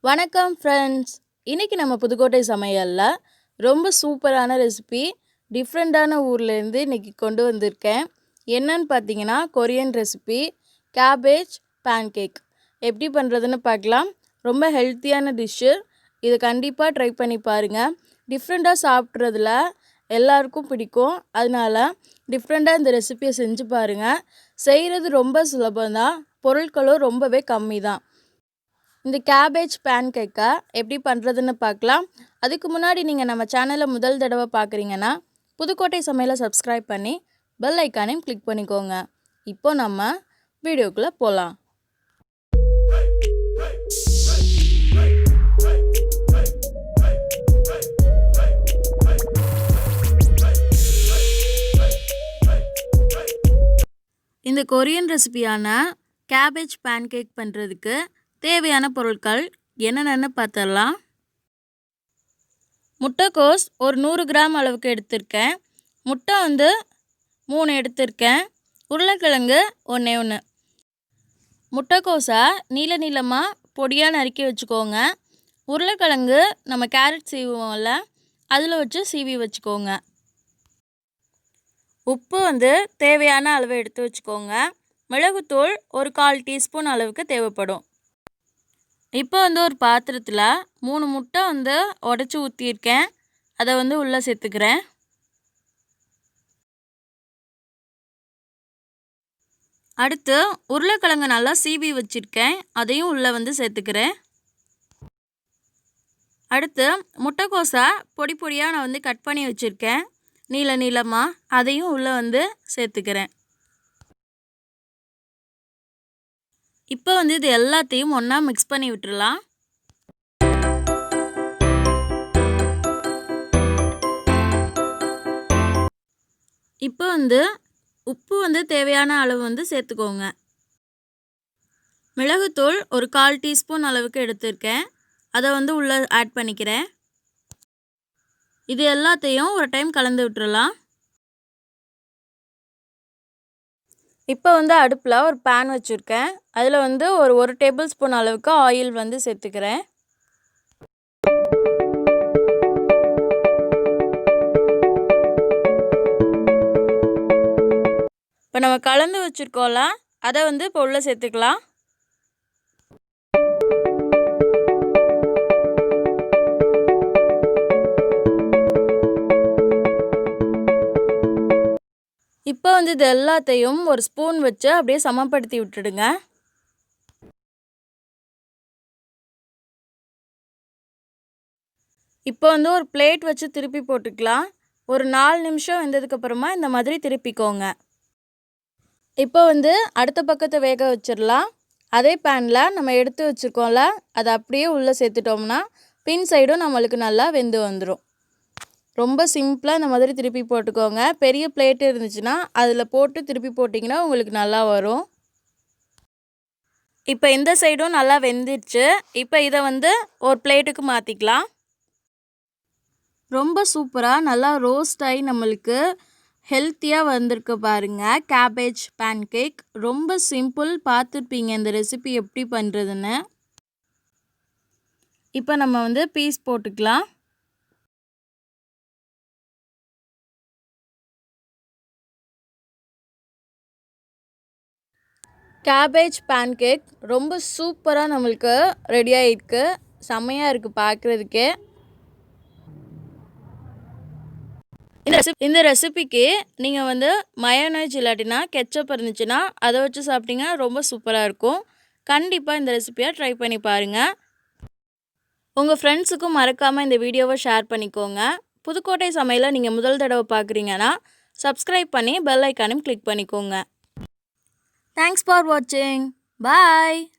வணக்கம் ஃப்ரெண்ட்ஸ், இன்றைக்கி நம்ம புதுக்கோட்டை சமையலில் ரொம்ப சூப்பரான ரெசிபி டிஃப்ரெண்ட்டான ஊர்லேருந்து இன்றைக்கி கொண்டு வந்திருக்கேன். என்னன்னு பார்த்தீங்கன்னா கொரியன் ரெசிபி கேபேஜ் பேன்கேக். எப்படி பண்ணுறதுன்னு பார்க்கலாம். ரொம்ப ஹெல்த்தியான டிஷ்ஷு. இதை கண்டிப்பாக ட்ரை பண்ணி பாருங்கள். டிஃப்ரெண்ட்டாக சாப்பிட்றதுல எல்லாருக்கும் பிடிக்கும். அதனால் டிஃப்ரெண்ட்டாக இந்த ரெசிபியை செஞ்சு பாருங்கள். செய்கிறது ரொம்ப சுலபம்தான், பொருட்களும் ரொம்பவே கம்மி தான். இந்த கேபேஜ் பேன்கேக்கை எப்படி பண்ணுறதுன்னு பார்க்கலாம். அதுக்கு முன்னாடி நீங்கள் நம்ம சேனலை முதல் தடவை பார்க்குறீங்கன்னா புதுக்கோட்டை சமையலை சப்ஸ்கிரைப் பண்ணி பெல் ஐக்கானையும் கிளிக் பண்ணிக்கோங்க. இப்போ நம்ம வீடியோக்குள்ளே போகலாம். இந்த கொரியன் ரெசிபியான கேபேஜ் பேன்கேக் பண்ணுறதுக்கு தேவையான பொருட்கள் என்னென்னு பார்த்துடலாம். முட்டைக்கோஸ் ஒரு 100 கிராம் அளவுக்கு எடுத்திருக்கேன். முட்டை 3 எடுத்திருக்கேன். உருளைக்கிழங்கு 1. முட்டைக்கோஸை நீளமாக பொடியாக நறுக்கி வச்சுக்கோங்க. உருளைக்கிழங்கு நம்ம கேரட் சீவுவோம்ல, அதில் வச்சு சீவி வச்சுக்கோங்க. உப்பு தேவையான அளவு எடுத்து வச்சுக்கோங்க. மிளகுத்தூள் ஒரு 1/4 டீஸ்பூன் அளவுக்கு தேவைப்படும். இப்போ ஒரு பாத்திரத்தில் 3 முட்டை உடச்சி ஊற்றியிருக்கேன். அதை உள்ளே சேர்த்துக்கிறேன். அடுத்து உருளைக்கிழங்கு நல்லா சீவி வச்சுருக்கேன், அதையும் உள்ளே சேர்த்துக்கிறேன். அடுத்து முட்டைக்கோஸை பொடி பொடியாக நான் கட் பண்ணி வச்சுருக்கேன் நீளமாக, அதையும் உள்ளே சேர்த்துக்கிறேன். இப்போ இது எல்லாத்தையும் ஒன்றா மிக்ஸ் பண்ணி விட்டுடலாம். இப்போ உப்பு தேவையான அளவு சேர்த்துக்கோங்க. மிளகுத்தூள் ஒரு 1/4 டீஸ்பூன் அளவுக்கு எடுத்திருக்கேன், அதை உள்ளே ஆட் பண்ணிக்கிறேன். இது எல்லாத்தையும் ஒரு டைம் கலந்து விட்டுறலாம். இப்போ அடுப்பில் ஒரு பேன் வச்சுருக்கேன். அதில் ஒரு 1 டேபிள் ஸ்பூன் அளவுக்கு ஆயில் சேர்த்துக்கிறேன். இப்போ நம்ம கலந்து வச்சுருக்கோம்ல, அதை இப்போ உள்ளே சேர்த்துக்கலாம். இப்போ இது எல்லாத்தையும் ஒரு ஸ்பூன் வச்சு அப்படியே சமப்படுத்தி விட்டுடுங்க. இப்போ ஒரு பிளேட் வச்சு திருப்பி போட்டுக்கலாம். ஒரு 4 நிமிஷம் வெந்ததுக்கப்புறமா இந்த மாதிரி திருப்பிக்கோங்க. இப்போ அடுத்த பக்கத்தை வேக வச்சிடலாம். அதே பேனில் நம்ம எடுத்து வச்சுருக்கோம்ல, அதை அப்படியே உள்ளே சேர்த்துட்டோம்னா பின் சைடும் நம்மளுக்கு நல்லா வெந்து வந்துடும். ரொம்ப சிம்பிளாக இந்த மாதிரி திருப்பி போட்டுக்கோங்க. பெரிய பிளேட் இருந்துச்சுன்னா அதில் போட்டு திருப்பி போட்டிங்கன்னா உங்களுக்கு நல்லா வரும். இப்போ இந்த சைடும் நல்லா வெந்துடுச்சு. இப்போ இதை ஒரு பிளேட்டுக்கு மாற்றிக்கலாம். ரொம்ப சூப்பராக நல்லா ரோஸ்ட் ஆகி நம்மளுக்கு ஹெல்த்தியாக வந்திருக்கு பாருங்கள் கேபேஜ் பேன்கேக். ரொம்ப சிம்பிள், பார்த்துருப்பீங்க இந்த ரெசிபி எப்படி பண்ணுறதுன்னு. இப்போ நம்ம பீஸ் போட்டுக்கலாம். கேபேஜ் பேன்கேக் ரொம்ப சூப்பராக நம்மளுக்கு ரெடி ஆகிருக்கு. செம்மையாக இருக்குது பார்க்குறதுக்கே. இந்த ரெசிபிக்கு நீங்கள் மயோனைஸ் இல்லாட்டினா கெச்சப் இருந்துச்சுன்னா அதை வச்சு சாப்பிட்டீங்கன்னா ரொம்ப சூப்பராக இருக்கும். கண்டிப்பாக இந்த ரெசிபியை ட்ரை பண்ணி பாருங்கள். உங்கள் ஃப்ரெண்ட்ஸுக்கும் மறக்காமல் இந்த வீடியோவை ஷேர் பண்ணிக்கோங்க. புதுக்கோட்டை சமையலை நீங்கள் முதல் தடவை பார்க்குறீங்கன்னா சப்ஸ்கிரைப் பண்ணி பெல் ஐக்கானையும் கிளிக் பண்ணிக்கோங்க. Thanks for watching. Bye.